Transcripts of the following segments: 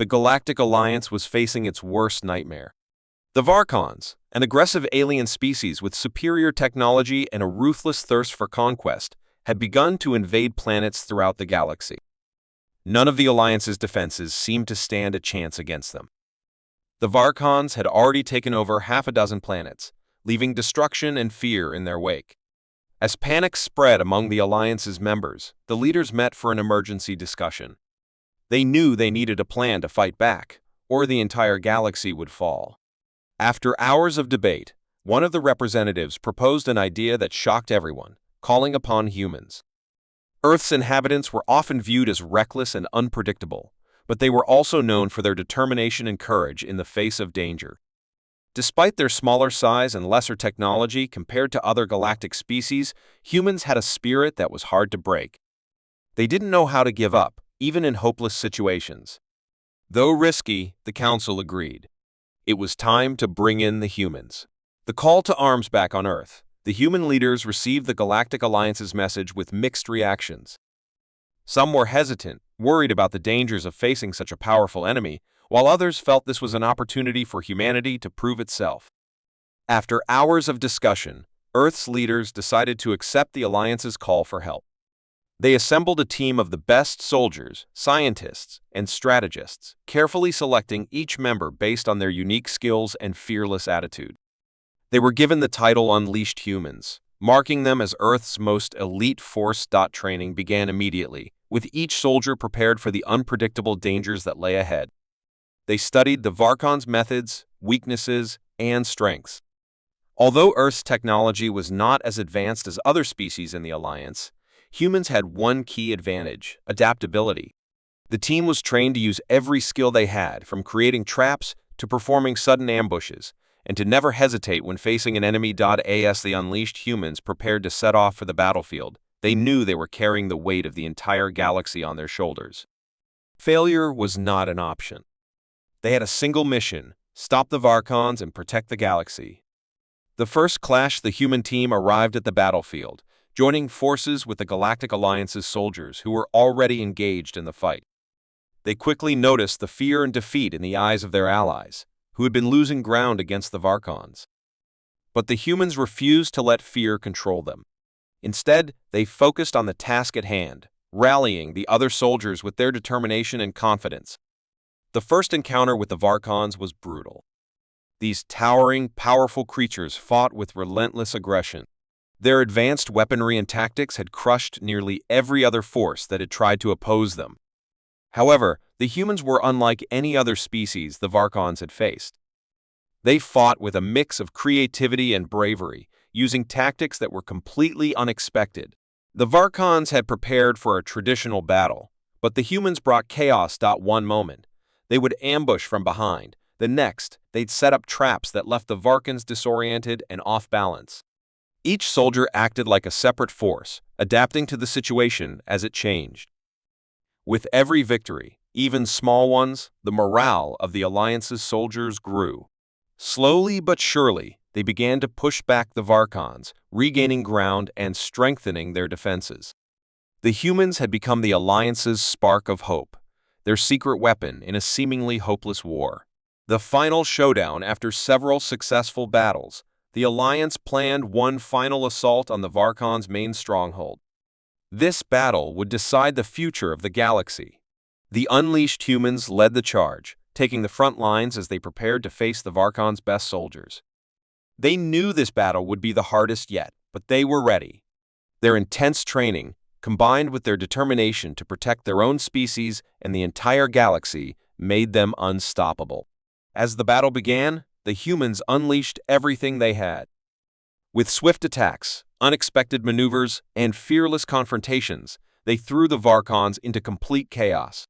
the Galactic Alliance was facing its worst nightmare. The Varkons, an aggressive alien species with superior technology and a ruthless thirst for conquest, had begun to invade planets throughout the galaxy. None of the Alliance's defenses seemed to stand a chance against them. The Varkons had already taken over half a dozen planets, leaving destruction and fear in their wake. As panic spread among the Alliance's members, the leaders met for an emergency discussion. They knew they needed a plan to fight back, or the entire galaxy would fall. After hours of debate, one of the representatives proposed an idea that shocked everyone, calling upon humans. Earth's inhabitants were often viewed as reckless and unpredictable, but they were also known for their determination and courage in the face of danger. Despite their smaller size and lesser technology compared to other galactic species, humans had a spirit that was hard to break. They didn't know how to give up, even in hopeless situations. Though risky, the Council agreed. It was time to bring in the humans. The call to arms back on Earth. The human leaders received the Galactic Alliance's message with mixed reactions. Some were hesitant, worried about the dangers of facing such a powerful enemy, while others felt this was an opportunity for humanity to prove itself. After hours of discussion, Earth's leaders decided to accept the Alliance's call for help. They assembled a team of the best soldiers, scientists, and strategists, carefully selecting each member based on their unique skills and fearless attitude. They were given the title Unleashed Humans, marking them as Earth's most elite force. Training began immediately, with each soldier prepared for the unpredictable dangers that lay ahead. They studied the Varkons' methods, weaknesses, and strengths. Although Earth's technology was not as advanced as other species in the Alliance, humans had one key advantage: adaptability. The team was trained to use every skill they had, from creating traps to performing sudden ambushes, and to never hesitate when facing an enemy. As the Unleashed Humans prepared to set off for the battlefield, they knew they were carrying the weight of the entire galaxy on their shoulders. Failure was not an option. They had a single mission: stop the Varkons and protect the galaxy. The first clash, the human team arrived at the battlefield, joining forces with the Galactic Alliance's soldiers who were already engaged in the fight. They quickly noticed the fear and defeat in the eyes of their allies, who had been losing ground against the Varkons. But the humans refused to let fear control them. Instead, they focused on the task at hand, rallying the other soldiers with their determination and confidence. The first encounter with the Varkons was brutal. These towering, powerful creatures fought with relentless aggression. Their advanced weaponry and tactics had crushed nearly every other force that had tried to oppose them. However, the humans were unlike any other species the Varkons had faced. They fought with a mix of creativity and bravery, using tactics that were completely unexpected. The Varkons had prepared for a traditional battle, but the humans brought chaos. One moment, they would ambush from behind. The next, they'd set up traps that left the Varkons disoriented and off balance. Each soldier acted like a separate force, adapting to the situation as it changed. With every victory, even small ones, the morale of the Alliance's soldiers grew. Slowly but surely, they began to push back the Varkons, regaining ground and strengthening their defenses. The humans had become the Alliance's spark of hope, their secret weapon in a seemingly hopeless war. The final showdown. After several successful battles, the Alliance planned one final assault on the Varkons' main stronghold. This battle would decide the future of the galaxy. The Unleashed Humans led the charge, taking the front lines as they prepared to face the Varkons' best soldiers. They knew this battle would be the hardest yet, but they were ready. Their intense training, combined with their determination to protect their own species and the entire galaxy, made them unstoppable. As the battle began, the humans unleashed everything they had. With swift attacks, unexpected maneuvers, and fearless confrontations, they threw the Varkons into complete chaos.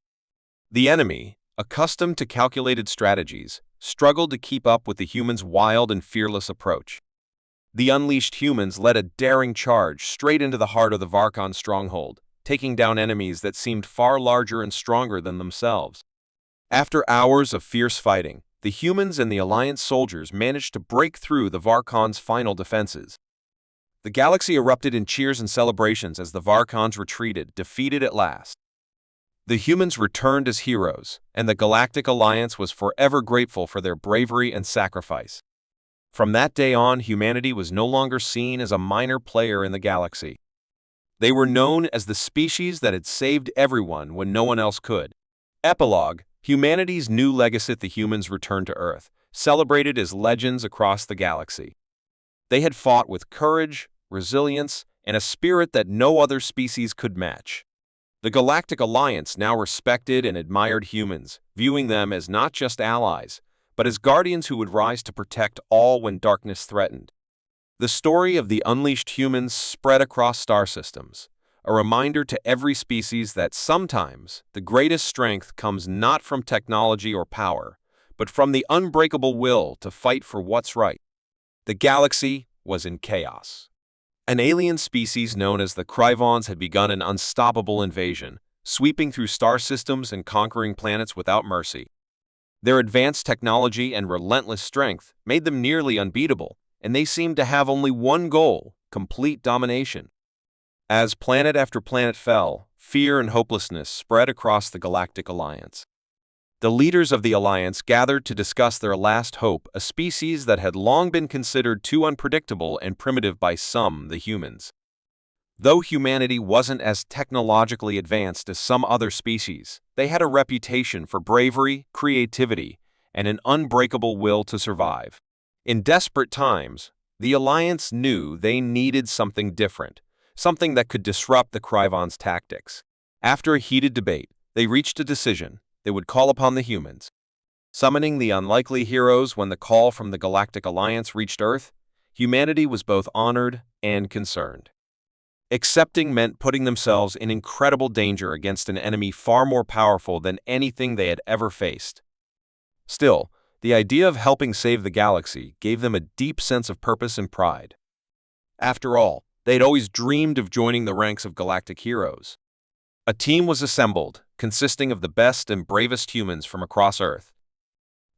The enemy, accustomed to calculated strategies, struggled to keep up with the humans' wild and fearless approach. The Unleashed Humans led a daring charge straight into the heart of the Varkon stronghold, taking down enemies that seemed far larger and stronger than themselves. After hours of fierce fighting, the humans and the Alliance soldiers managed to break through the Varkons' final defenses. The galaxy erupted in cheers and celebrations as the Varkons retreated, defeated at last. The humans returned as heroes, and the Galactic Alliance was forever grateful for their bravery and sacrifice. From that day on, humanity was no longer seen as a minor player in the galaxy. They were known as the species that had saved everyone when no one else could. Epilogue: humanity's new legacy. The humans returned to Earth, celebrated as legends across the galaxy. They had fought with courage, resilience, and a spirit that no other species could match. The Galactic Alliance now respected and admired humans, viewing them as not just allies, but as guardians who would rise to protect all when darkness threatened. The story of the unleashed humans spread across star systems, a reminder to every species that sometimes the greatest strength comes not from technology or power, but from the unbreakable will to fight for what's right. The galaxy was in chaos. An alien species known as the Kryvons had begun an unstoppable invasion, sweeping through star systems and conquering planets without mercy. Their advanced technology and relentless strength made them nearly unbeatable, and they seemed to have only one goal: complete domination. As planet after planet fell, fear and hopelessness spread across the Galactic Alliance. The leaders of the Alliance gathered to discuss their last hope, a species that had long been considered too unpredictable and primitive by some, the humans. Though humanity wasn't as technologically advanced as some other species, they had a reputation for bravery, creativity, and an unbreakable will to survive. In desperate times, the Alliance knew they needed something different, something that could disrupt the Kryvons' tactics. After a heated debate, they reached a decision: they would call upon the humans. Summoning the unlikely heroes when the call from the Galactic Alliance reached Earth, humanity was both honored and concerned. Accepting meant putting themselves in incredible danger against an enemy far more powerful than anything they had ever faced. Still, the idea of helping save the galaxy gave them a deep sense of purpose and pride. After all, they had always dreamed of joining the ranks of galactic heroes. A team was assembled, consisting of the best and bravest humans from across Earth.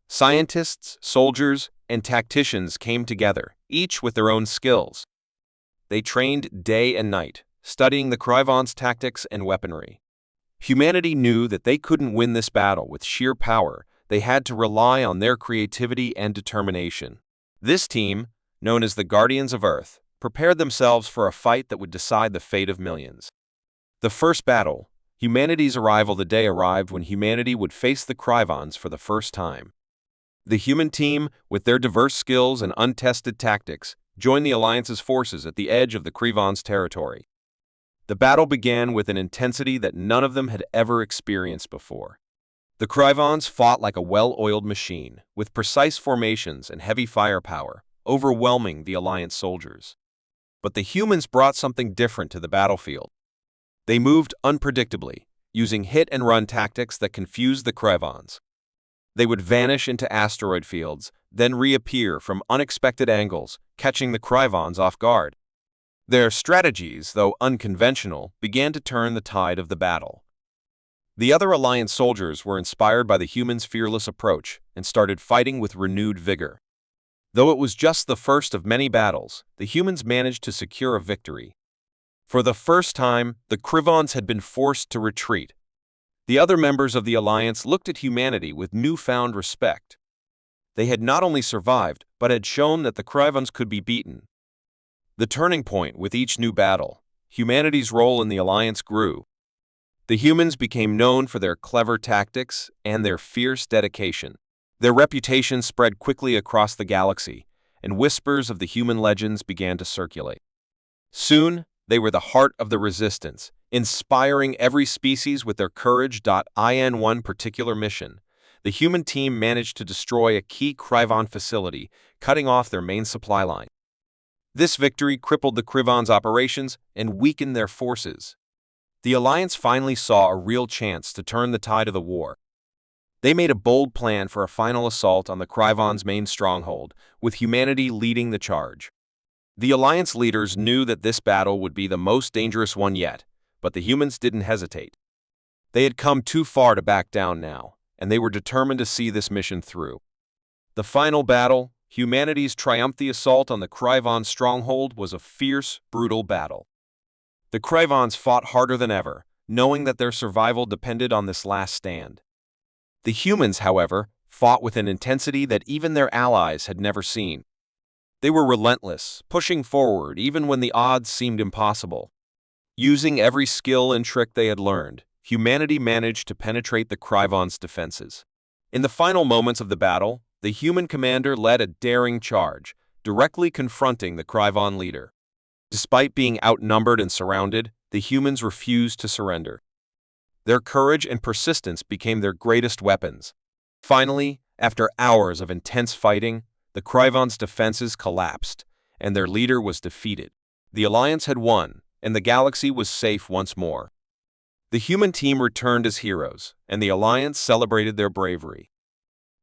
Scientists, soldiers, and tacticians came together, each with their own skills. They trained day and night, studying the Kryvons' tactics and weaponry. Humanity knew that they couldn't win this battle with sheer power. They had to rely on their creativity and determination. This team, known as the Guardians of Earth, prepared themselves for a fight that would decide the fate of millions. The first battle, humanity's arrival. The day arrived when humanity would face the Kryvons for the first time. The human team, with their diverse skills and untested tactics, joined the Alliance's forces at the edge of the Kryvons' territory. The battle began with an intensity that none of them had ever experienced before. The Kryvons fought like a well-oiled machine, with precise formations and heavy firepower, overwhelming the Alliance soldiers. But the humans brought something different to the battlefield. They moved unpredictably, using hit-and-run tactics that confused the Kryvons. They would vanish into asteroid fields, then reappear from unexpected angles, catching the Kryvons off guard. Their strategies, though unconventional, began to turn the tide of the battle. The other Alliance soldiers were inspired by the humans' fearless approach and started fighting with renewed vigor. Though it was just the first of many battles, the humans managed to secure a victory. For the first time, the Kryvons had been forced to retreat. The other members of the Alliance looked at humanity with newfound respect. They had not only survived, but had shown that the Kryvons could be beaten. The turning point with each new battle, humanity's role in the Alliance grew. The humans became known for their clever tactics and their fierce dedication. Their reputation spread quickly across the galaxy, and whispers of the human legends began to circulate. Soon, they were the heart of the resistance, inspiring every species with their courage. In one particular mission, the human team managed to destroy a key Kryvon facility, cutting off their main supply line. This victory crippled the Kryvons' operations and weakened their forces. The Alliance finally saw a real chance to turn the tide of the war. They made a bold plan for a final assault on the Kryvons' main stronghold, with humanity leading the charge. The Alliance leaders knew that this battle would be the most dangerous one yet, but the humans didn't hesitate. They had come too far to back down now, and they were determined to see this mission through. The final battle, humanity's triumphant assault on the Kryvon stronghold, was a fierce, brutal battle. The Kryvons fought harder than ever, knowing that their survival depended on this last stand. The humans, however, fought with an intensity that even their allies had never seen. They were relentless, pushing forward even when the odds seemed impossible. Using every skill and trick they had learned, humanity managed to penetrate the Kryvon's defenses. In the final moments of the battle, the human commander led a daring charge, directly confronting the Kryvon leader. Despite being outnumbered and surrounded, the humans refused to surrender. Their courage and persistence became their greatest weapons. Finally, after hours of intense fighting, the Kryvon's defenses collapsed, and their leader was defeated. The Alliance had won, and the galaxy was safe once more. The human team returned as heroes, and the Alliance celebrated their bravery.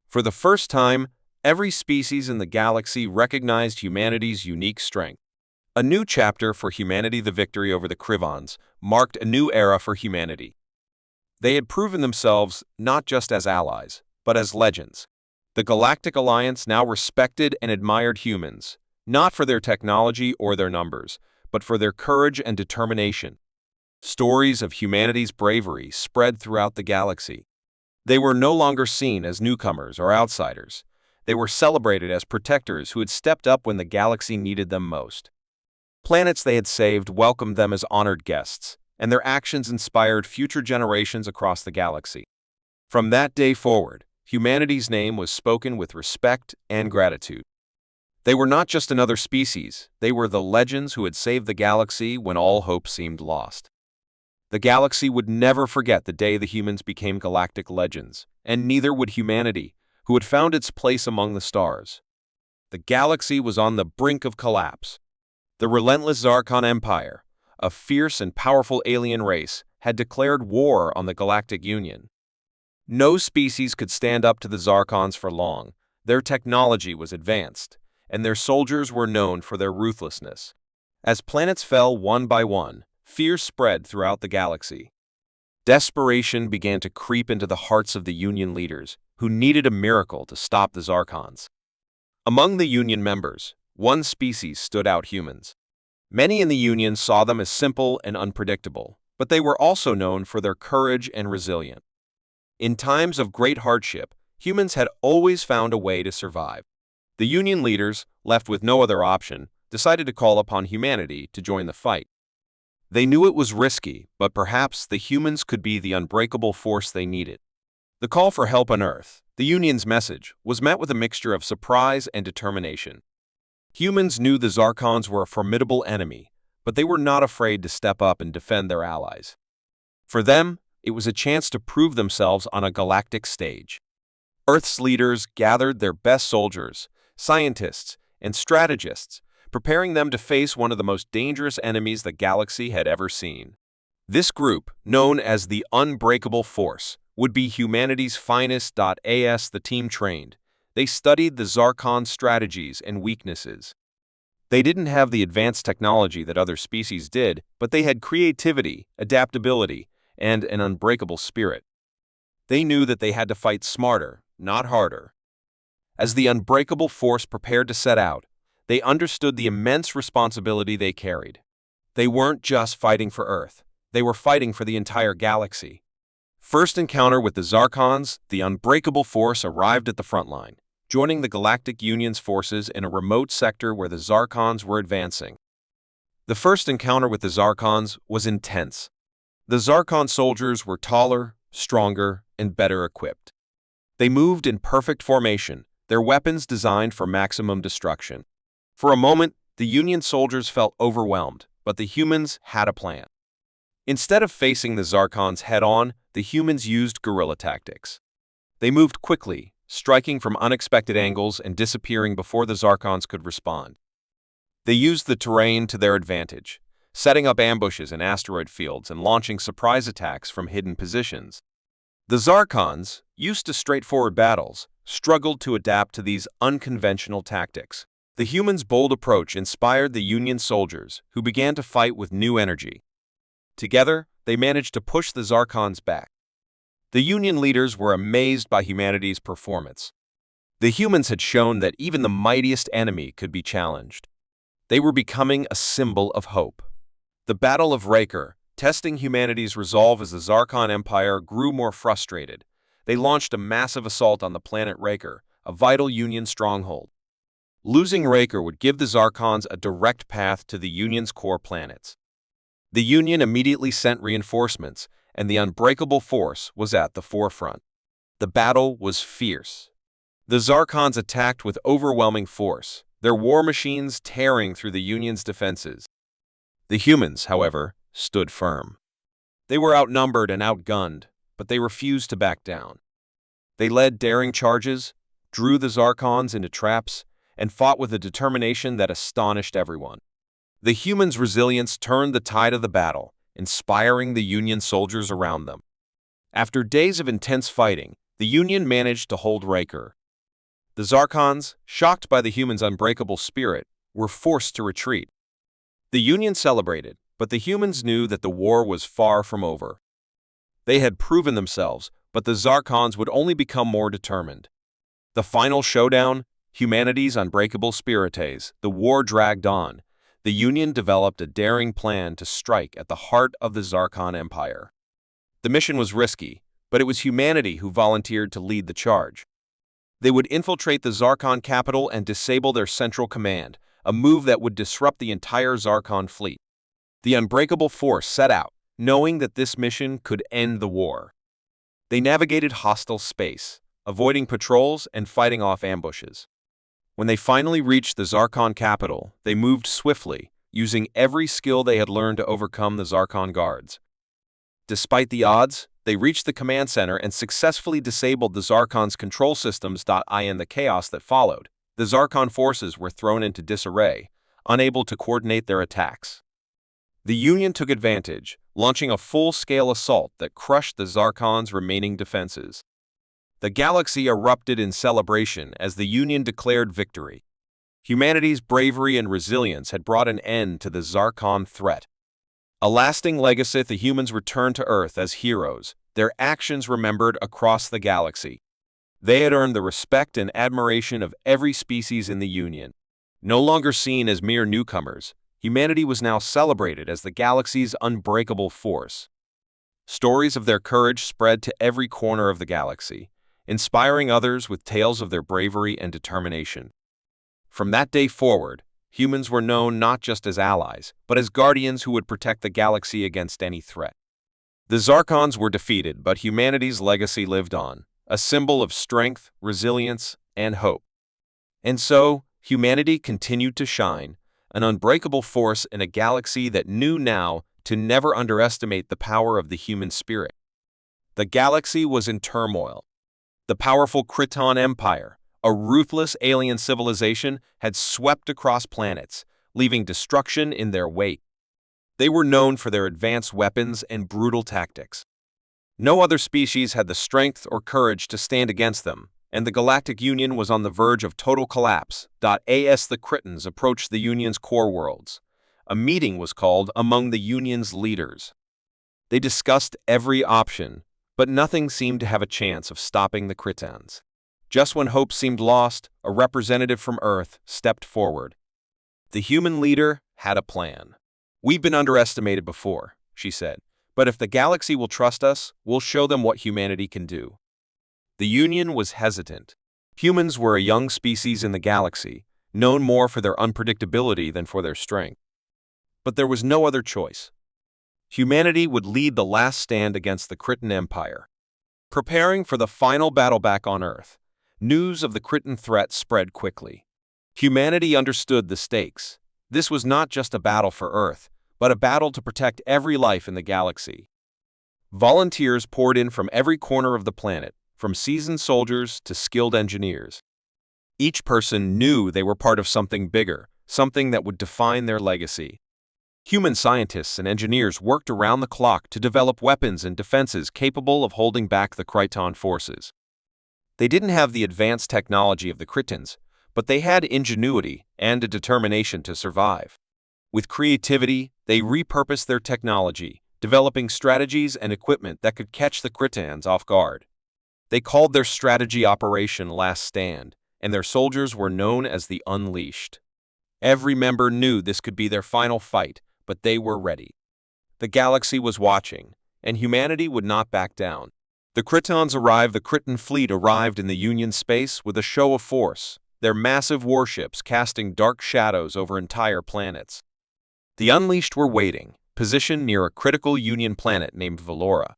For the first time, every species in the galaxy recognized humanity's unique strength. A new chapter for humanity. The victory over the Kryvons marked a new era for humanity. They had proven themselves not just as allies, but as legends. The Galactic Alliance now respected and admired humans, not for their technology or their numbers, but for their courage and determination. Stories of humanity's bravery spread throughout the galaxy. They were no longer seen as newcomers or outsiders. They were celebrated as protectors who had stepped up when the galaxy needed them most. Planets they had saved welcomed them as honored guests, and their actions inspired future generations across the galaxy. From that day forward, humanity's name was spoken with respect and gratitude. They were not just another species, they were the legends who had saved the galaxy when all hope seemed lost. The galaxy would never forget the day the humans became galactic legends, and neither would humanity, who had found its place among the stars. The galaxy was on the brink of collapse. The relentless Zarkon Empire, a fierce and powerful alien race, had declared war on the Galactic Union. No species could stand up to the Zarkons for long. Their technology was advanced, and their soldiers were known for their ruthlessness. As planets fell one by one, fear spread throughout the galaxy. Desperation began to creep into the hearts of the Union leaders, who needed a miracle to stop the Zarkons. Among the Union members, one species stood out: humans. Many in the Union saw them as simple and unpredictable, but they were also known for their courage and resilience. In times of great hardship, humans had always found a way to survive. The Union leaders, left with no other option, decided to call upon humanity to join the fight. They knew it was risky, but perhaps the humans could be the unbreakable force they needed. The call for help on Earth, the Union's message, was met with a mixture of surprise and determination. Humans knew the Zarkons were a formidable enemy, but they were not afraid to step up and defend their allies. For them, it was a chance to prove themselves on a galactic stage. Earth's leaders gathered their best soldiers, scientists, and strategists, preparing them to face one of the most dangerous enemies the galaxy had ever seen. This group, known as the Unbreakable Force, would be humanity's finest. As the team trained, they studied the Zarkon strategies and weaknesses. They didn't have the advanced technology that other species did, but they had creativity, adaptability, and an unbreakable spirit. They knew that they had to fight smarter, not harder. As the Unbreakable Force prepared to set out, they understood the immense responsibility they carried. They weren't just fighting for Earth, they were fighting for the entire galaxy. First encounter with the Zarkons, the Unbreakable Force arrived at the front line, joining the Galactic Union's forces in a remote sector where the Zarkons were advancing. The first encounter with the Zarkons was intense. The Zarkon soldiers were taller, stronger, and better equipped. They moved in perfect formation, their weapons designed for maximum destruction. For a moment, the Union soldiers felt overwhelmed, but the humans had a plan. Instead of facing the Zarkons head-on, the humans used guerrilla tactics. They moved quickly, striking from unexpected angles and disappearing before the Zarkons could respond. They used the terrain to their advantage, setting up ambushes in asteroid fields and launching surprise attacks from hidden positions. The Zarkons, used to straightforward battles, struggled to adapt to these unconventional tactics. The humans' bold approach inspired the Union soldiers, who began to fight with new energy. Together, they managed to push the Zarkons back. The Union leaders were amazed by humanity's performance. The humans had shown that even the mightiest enemy could be challenged. They were becoming a symbol of hope. The Battle of Raker, Testing humanity's resolve as the Zarkon Empire grew more frustrated, they launched a massive assault on the planet Raker, a vital Union stronghold. Losing Raker would give the Zarkons a direct path to the Union's core planets. The Union immediately sent reinforcements, and the unbreakable force was at the forefront. The battle was fierce. The Zarkons attacked with overwhelming force, their war machines tearing through the Union's defenses. The humans, however, stood firm. They were outnumbered and outgunned, but they refused to back down. They led daring charges, drew the Zarkons into traps, and fought with a determination that astonished everyone. The humans' resilience turned the tide of the battle, inspiring the Union soldiers around them. After days of intense fighting, the Union managed to hold Raker. The Zarkons, shocked by the humans' unbreakable spirit, were forced to retreat. The Union celebrated, but the humans knew that the war was far from over. They had proven themselves, but the Zarkons would only become more determined. The final showdown, humanity's unbreakable spirites, the war dragged on. The Union developed a daring plan to strike at the heart of the Zarkon Empire. The mission was risky, but it was humanity who volunteered to lead the charge. They would infiltrate the Zarkon capital and disable their central command, a move that would disrupt the entire Zarkon fleet. The unbreakable force set out, knowing that this mission could end the war. They navigated hostile space, avoiding patrols and fighting off ambushes. When they finally reached the Zarkon capital, they moved swiftly, using every skill they had learned to overcome the Zarkon guards. Despite the odds, they reached the command center and successfully disabled the Zarkon's control systems. In the chaos that followed, the Zarkon forces were thrown into disarray, unable to coordinate their attacks. The Union took advantage, launching a full-scale assault that crushed the Zarkon's remaining defenses. The galaxy erupted in celebration as the Union declared victory. Humanity's bravery and resilience had brought an end to the Zarkon threat. A lasting legacy, the humans returned to Earth as heroes, their actions remembered across the galaxy. They had earned the respect and admiration of every species in the Union. No longer seen as mere newcomers, humanity was now celebrated as the galaxy's unbreakable force. Stories of their courage spread to every corner of the galaxy, inspiring others with tales of their bravery and determination. From that day forward, humans were known not just as allies, but as guardians who would protect the galaxy against any threat. The Zarkons were defeated, but humanity's legacy lived on, a symbol of strength, resilience, and hope. And so, humanity continued to shine, an unbreakable force in a galaxy that knew now to never underestimate the power of the human spirit. The galaxy was in turmoil. The powerful Kryton Empire, a ruthless alien civilization, had swept across planets, leaving destruction in their wake. They were known for their advanced weapons and brutal tactics. No other species had the strength or courage to stand against them, and the Galactic Union was on the verge of total collapse. As the Krytons approached the Union's core worlds, a meeting was called among the Union's leaders. They discussed every option, but nothing seemed to have a chance of stopping the Krytons. Just when hope seemed lost, a representative from Earth stepped forward. The human leader had a plan. "We've been underestimated before," she said, "but if the galaxy will trust us, we'll show them what humanity can do." The Union was hesitant. Humans were a young species in the galaxy, known more for their unpredictability than for their strength. But there was no other choice. Humanity would lead the last stand against the Kryton Empire. Preparing for the final battle back on Earth, news of the Kryton threat spread quickly. Humanity understood the stakes. This was not just a battle for Earth, but a battle to protect every life in the galaxy. Volunteers poured in from every corner of the planet, from seasoned soldiers to skilled engineers. Each person knew they were part of something bigger, something that would define their legacy. Human scientists and engineers worked around the clock to develop weapons and defenses capable of holding back the Kryton forces. They didn't have the advanced technology of the Krytons, but they had ingenuity and a determination to survive. With creativity, they repurposed their technology, developing strategies and equipment that could catch the Krytons off guard. They called their strategy Operation Last Stand, and their soldiers were known as the Unleashed. Every member knew this could be their final fight, but they were ready. The galaxy was watching, and humanity would not back down. The Critan fleet arrived in the Union space with a show of force, their massive warships casting dark shadows over entire planets. The Unleashed were waiting, positioned near a critical Union planet named Valora.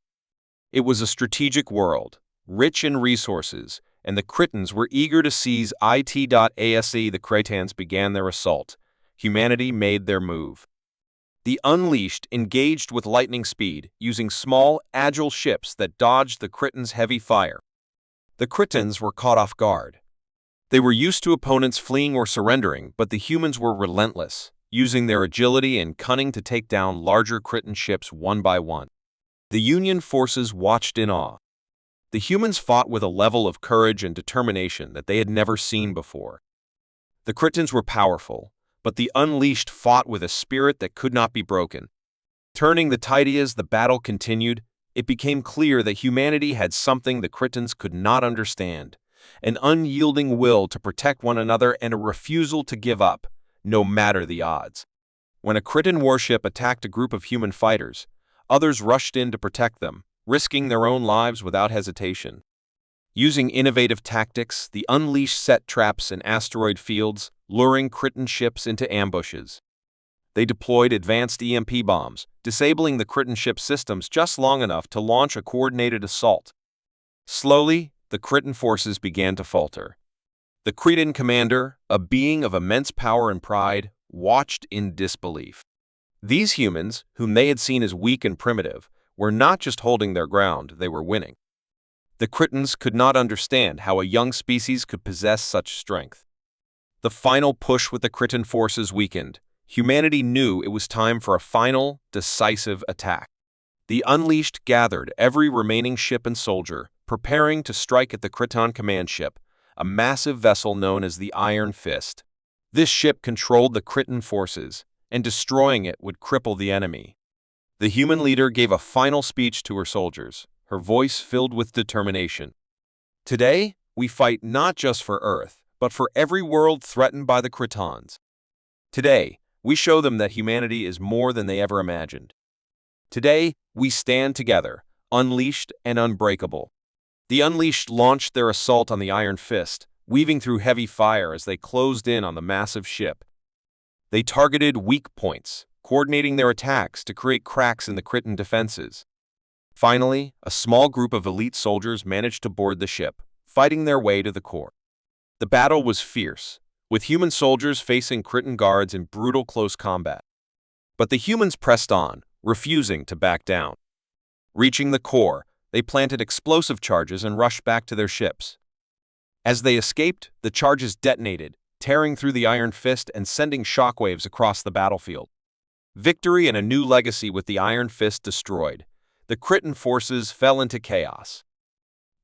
It was a strategic world, rich in resources, and the Cretans were eager to seize it.ase. The Cretans began their assault. Humanity made their move. The Unleashed engaged with lightning speed, using small, agile ships that dodged the Cretans' heavy fire. The Cretans were caught off guard. They were used to opponents fleeing or surrendering, but the humans were relentless, using their agility and cunning to take down larger Cretan ships one by one. The Union forces watched in awe. The humans fought with a level of courage and determination that they had never seen before. The Cretans were powerful, but the Unleashed fought with a spirit that could not be broken. Turning the tide as the battle continued, it became clear that humanity had something the Cretans could not understand: an unyielding will to protect one another and a refusal to give up, no matter the odds. When a Cretan warship attacked a group of human fighters, others rushed in to protect them, risking their own lives without hesitation. Using innovative tactics, the Unleashed set traps in asteroid fields, luring Cretan ships into ambushes. They deployed advanced EMP bombs, disabling the Cretan ship systems just long enough to launch a coordinated assault. Slowly, the Cretan forces began to falter. The Cretan commander, a being of immense power and pride, watched in disbelief. These humans, whom they had seen as weak and primitive, were not just holding their ground, they were winning. The Cretans could not understand how a young species could possess such strength. The final push with the Cretan forces weakened. Humanity knew it was time for a final, decisive attack. The Unleashed gathered every remaining ship and soldier, preparing to strike at the Cretan command ship, a massive vessel known as the Iron Fist. This ship controlled the Cretan forces, and destroying it would cripple the enemy. The human leader gave a final speech to her soldiers, her voice filled with determination. Today, we fight not just for Earth, but for every world threatened by the Cretans. Today, we show them that humanity is more than they ever imagined. Today, we stand together, unleashed and unbreakable. The Unleashed launched their assault on the Iron Fist, weaving through heavy fire as they closed in on the massive ship. They targeted weak points, coordinating their attacks to create cracks in the Cretan defenses. Finally, a small group of elite soldiers managed to board the ship, fighting their way to the core. The battle was fierce, with human soldiers facing Cretan guards in brutal close combat. But the humans pressed on, refusing to back down. Reaching the core, they planted explosive charges and rushed back to their ships. As they escaped, the charges detonated, tearing through the Iron Fist and sending shockwaves across the battlefield. Victory and a new legacy with the Iron Fist destroyed. The Cretan forces fell into chaos.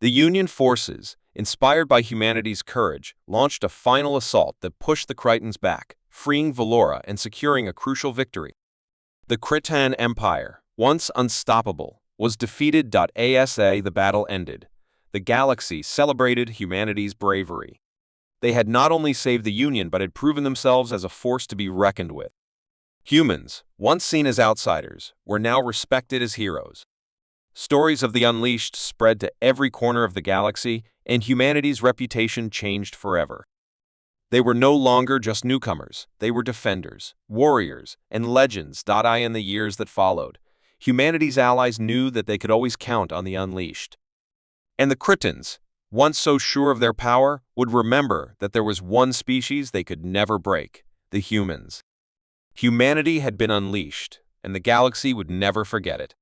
The Union forces, inspired by humanity's courage, launched a final assault that pushed the Cretans back, freeing Valora and securing a crucial victory. The Cretan Empire, once unstoppable, was defeated. The battle ended. The galaxy celebrated humanity's bravery. They had not only saved the Union but had proven themselves as a force to be reckoned with. Humans, once seen as outsiders, were now respected as heroes. Stories of the Unleashed spread to every corner of the galaxy, and humanity's reputation changed forever. They were no longer just newcomers, they were defenders, warriors, and legends. In the years that followed, humanity's allies knew that they could always count on the Unleashed. And the Cretans, once so sure of their power, would remember that there was one species they could never break: the humans. Humanity had been unleashed, and the galaxy would never forget it.